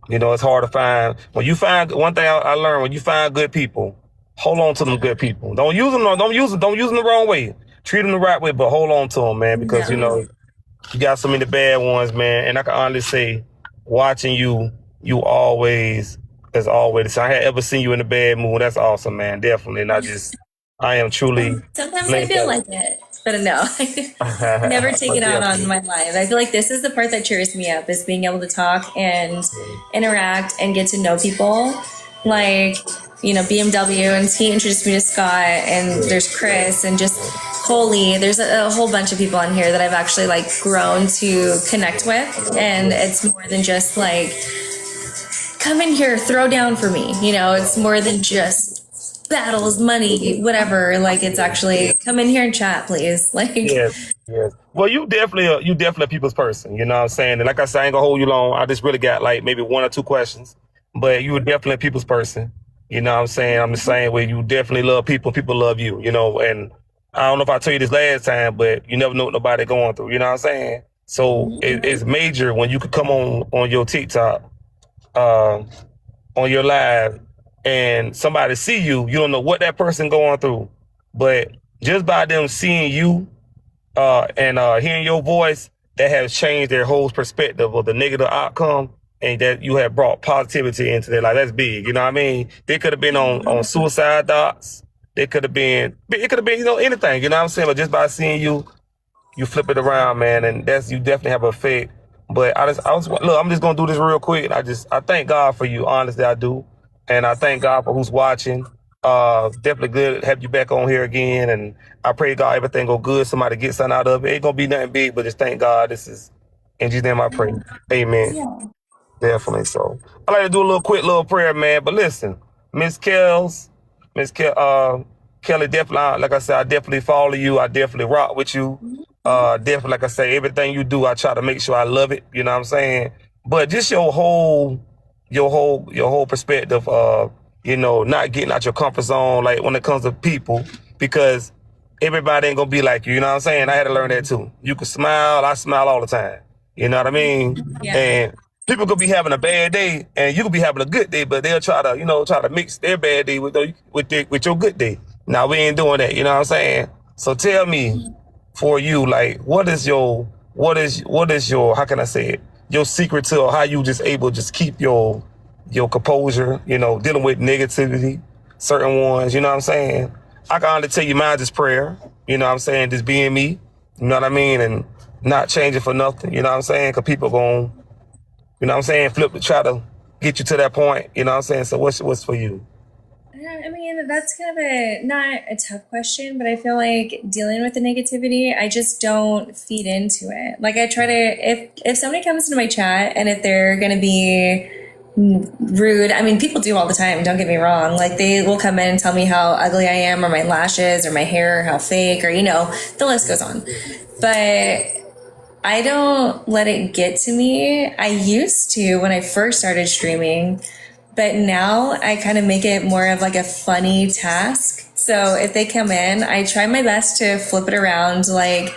You know, it's hard to find. When you find one thing I learned, when you find good people, hold on to them good people. Don't use them. Don't use them the wrong way. Treat them the right way, but hold on to them, man, because you Yeah. know you got so many bad ones, man. And I can honestly say, watching you, you always, as always, I had ever seen you in a bad mood. That's awesome, man. Definitely. And I am truly Sometimes I blessed. feel like it, but no, I never take But it out on definitely. my life. I feel like this is the part that cheers me up is being able to talk and interact and get to know people. Like, BMW, and he introduced me to Scott, and there's Chris, and just Holy. There's a whole bunch of people on here that I've actually like grown to connect with, and it's more than just like come in here, throw down for me. It's more than just battles, money, whatever. Like it's actually come in here and chat, please. Like, Yes, yes. Well, you definitely a people's person. You know what I'm saying? And like I said, I ain't gonna hold you long. I just really got like maybe one or two questions, but you were definitely a people's person. You know what I'm saying? I'm the same way. You definitely love people. People love you. You know, and I don't know if I told you this last time, but you never know what nobody going through. You know what I'm saying? So it's major when you could come on your TikTok, uh, on your live, and somebody see you. You don't know what that person going through, but just by them seeing you and hearing your voice, that has changed their whole perspective of the negative outcome, and that you have brought positivity into their life. That's big. You know what I mean? They could have been on suicide dots. It could have been, anything. You know what I'm saying? But just by seeing you, you flip it around, man, and you definitely have a effect. But look, I'm just gonna do this real quick. I thank God for you, honestly, I do, and I thank God for who's watching. Definitely good to have you back on here again, and I pray God everything go good. Somebody get something out of it. Ain't gonna be nothing big, but just thank God. This is in Jesus' name I pray. Amen. yeah. Definitely. So I like to do a little quick little prayer, man. But listen, Miss Kells, Miss Ke- Kelly, definitely, like I said, I definitely follow you. I definitely rock with you. Definitely, like I say, everything you do, I try to make sure I love it. You know what I'm saying? But just your whole perspective of, not getting out your comfort zone, like when it comes to people, because everybody ain't gonna be like you. You know what I'm saying? I had to learn that too. You can smile. I smile all the time. You know what I mean? Yeah. And people could be having a bad day, and you could be having a good day, but they'll try to mix their bad day with your good day. Now we ain't doing that. You know what I'm saying? So tell me, for you, like, what is your how can I say it? Your secret to how you just able to just keep your composure, dealing with negativity, certain ones, you know what I'm saying? I can only tell you mine is prayer, you know what I'm saying? Just being me, you know what I mean? And not changing for nothing, you know what I'm saying? Because people going, you know what I'm saying, flip to try to get you to that point, you know what I'm saying? So what's for you? I mean, that's kind of not a tough question, but I feel like dealing with the negativity, I just don't feed into it. Like I try to, if somebody comes into my chat and if they're going to be rude, I mean, people do all the time, don't get me wrong. Like they will come in and tell me how ugly I am or my lashes or my hair, or how fake, or, the list goes on. But I don't let it get to me. I used to when I first started streaming, but now I kind of make it more of like a funny task. So if they come in, I try my best to flip it around. Like,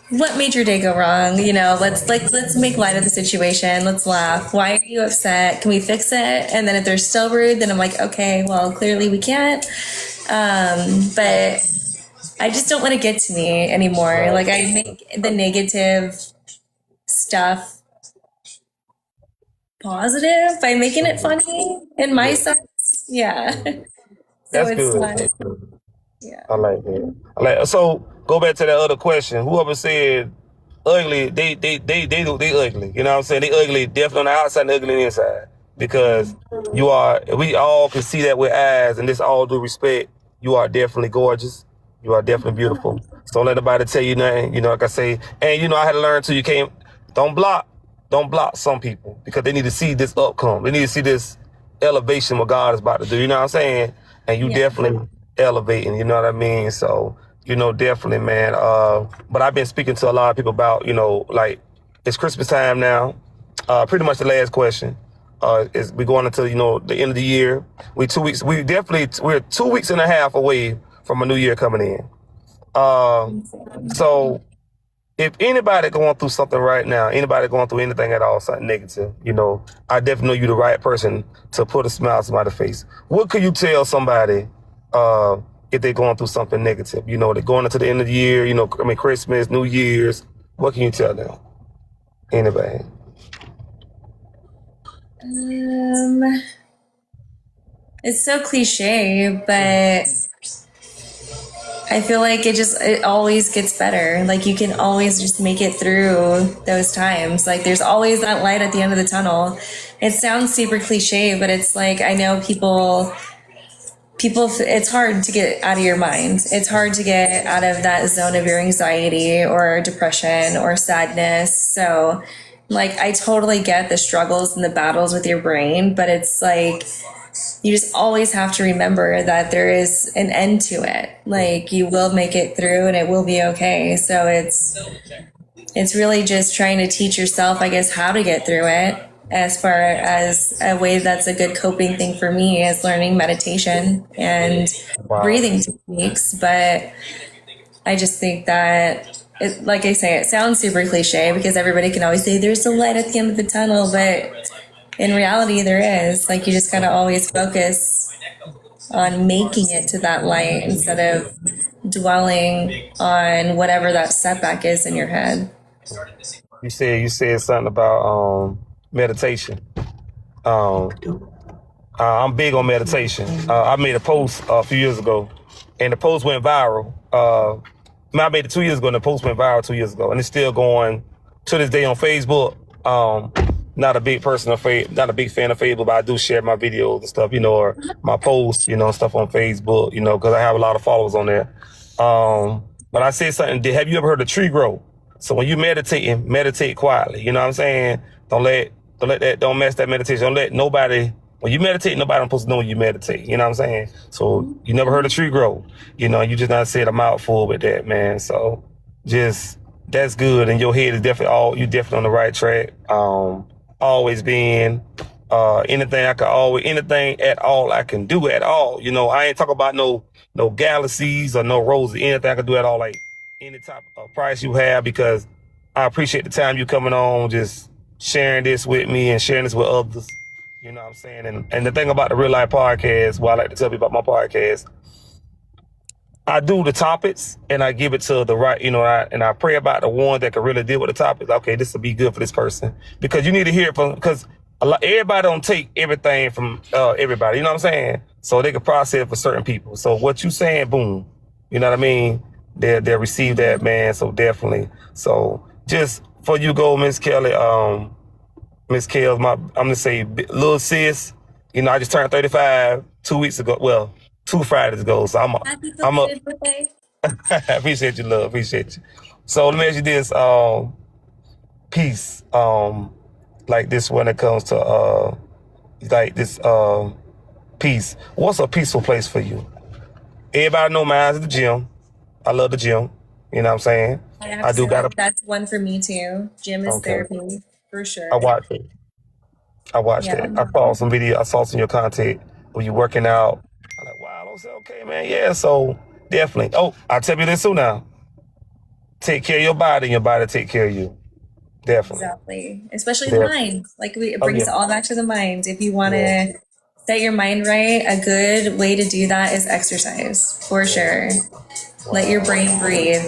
what made your day go wrong? Let's make light of the situation. Let's laugh. Why are you upset? Can we fix it? And then if they're still rude, then I'm like, okay, well, clearly we can't. But I just don't let it get to me anymore. Like I make the negative stuff positive by making it funny in my Yeah, sense. Yeah. So that's it's good. not, That's good. yeah. I like that. So go back to that other question. Whoever said ugly, they ugly. You know what I'm saying? They ugly definitely on the outside and ugly on the inside. Because we all can see that with eyes, and this all due respect, you are definitely gorgeous. You are definitely beautiful. So don't let nobody tell you nothing, like I say. And I had to learn too, don't block, don't block some people, because they need to see this upcome. They need to see this elevation what God is about to do. You know what I'm saying? And you Yeah. definitely elevating, you know what I mean? So, definitely, man. But I've been speaking to a lot of people about, like, it's Christmas time now. Pretty much the last question. Is we going into, the end of the year. We're 2 weeks and a half away from a new year coming in. So if anybody going through something right now, anybody going through anything at all, something negative, I definitely know you the right person to put a smile to somebody's face. What could you tell somebody if they're going through something negative? They're going into the end of the year, Christmas, New Year's. What can you tell them? Anybody? It's so cliche, but I feel like it always gets better. Like you can always just make it through those times. Like there's always that light at the end of the tunnel. It sounds super cliche, but it's like I know people it's hard to get out of your mind. It's hard to get out of that zone of your anxiety or depression or sadness. So like I totally get the struggles and the battles with your brain, but it's like you just always have to remember that there is an end to it. Like you will make it through and it will be okay. So it's really just trying to teach yourself, I guess, how to get through it. As far as a way that's a good coping thing for me is learning meditation and breathing techniques. But I just think that, like I say, it sounds super cliche because everybody can always say there's a light at the end of the tunnel, but in reality there is. Like you just gotta always focus on making it to that light instead of dwelling on whatever that setback is in your head. You said something about meditation. I'm big on meditation. I made a post a few years ago, and the post went viral. I made it 2 years ago, and the post went viral 2 years ago, and it's still going to this day on Facebook. Not a big fan of Facebook, but I do share my videos and stuff, or my posts, stuff on Facebook, because I have a lot of followers on there. But I said something. Have you ever heard of tree growth? So when you meditate quietly. You know what I'm saying? Don't mess that meditation. Don't let nobody. When you meditate, nobody's supposed to know when you meditate. You know what I'm saying? So you never heard of tree growth. You just not said a mouthful with that, man. So just that's good. And your head is you definitely on the right track. Always been anything at all I can do at all. I ain't talking about no galaxies or no roses, anything I can do at all, like any type of price you have, because I appreciate the time you coming on, just sharing this with me and sharing this with others. You know what I'm saying? And the thing about the Real Life Podcast, what I like to tell people about my podcast, I do the topics and I give it to the right, and I pray about the one that can really deal with the topics. Okay, this will be good for this person, because you need to hear it because everybody don't take everything from everybody. You know what I'm saying? So they can process it for certain people. So what you saying, boom, you know what I mean? They'll receive that, man. So definitely. So just for you go, Miss Kelly, Miss Kells, I'm gonna say little sis. I just turned 35 2 weeks ago. Well, 2 Fridays ago. So Happy I'm up. birthday. Appreciate you, love. Appreciate you. So let me ask you this, peace, like this when it comes to like this peace. What's a peaceful place for you? Everybody know mine's at the gym. I love the gym. You know what I'm saying? I do got That's one for me too. Gym is therapy for sure. I watched it. I saw some video. I saw some of your content when you working out. I'm like, wow. I said, okay, man. Yeah. So definitely. Oh, I'll tell you this too now. Take care of your body, and your body take care of you. Definitely. Exactly. Especially the mind. Like it brings it all back to the mind. If you want to set your mind right, a good way to do that is exercise for sure. Let your brain breathe.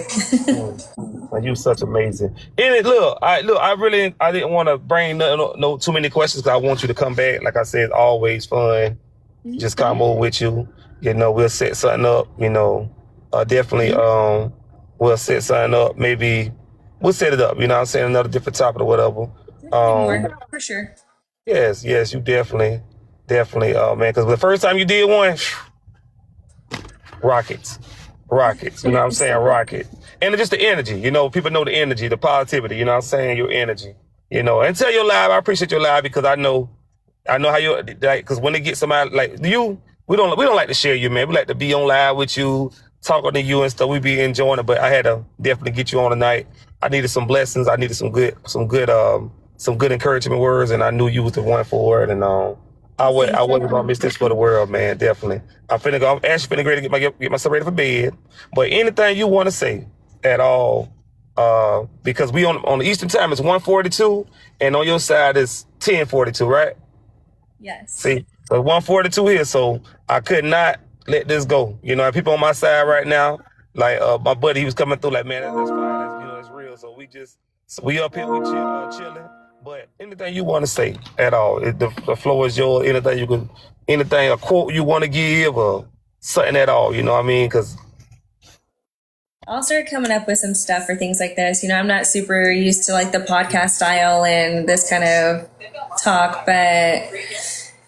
Man, you such amazing. And I didn't want to bring no too many questions, because I want you to come back. Like I said, it's always fun. Just come over with you. We'll set something up. Definitely. We'll set something up. Maybe we'll set it up. You know what I'm saying? Another different topic or whatever. For sure. Yes, you definitely, man. Because the first time you did one, rockets. You know what I'm saying? Rocket. And just the energy. People know the energy, the positivity. You know what I'm saying? Your energy. And tell your live. I appreciate your live, because I know how you like. Because when they get somebody like you, we don't like to share you, man. We like to be on live with you, talking to you and stuff. We be enjoying it. But I had to definitely get you on tonight. I needed some blessings. I needed some good encouragement words, and I knew you was the one for it. And I wasn't gonna miss this for the world, man. Definitely. I'm actually finna get myself ready for bed. But anything you want to say at all, Because we on the Eastern time it's 1:42, and on your side it's 10:42, right? Yes. See, so 1:42 here, so I could not let this go. You know, people on my side right now, like my buddy, he was coming through like, man, that's fine, that's, you know, that's real. So we up here, we chilling. But anything you want to say at all, the floor is yours. Anything, a quote you want to give or something at all, you know what I mean? Because I'll start coming up with some stuff for things like this. You know, I'm not super used to like the podcast style and this kind of talk, but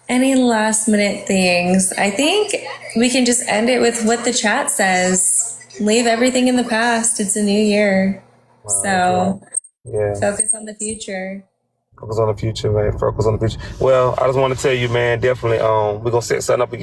any last minute things, I think we can just end it with what the chat says. Leave everything in the past. It's a new year. So yeah, focus on the future. focus on the future, man. Focus on the future. Well, I just want to tell you, man, definitely, we're gonna set something up again.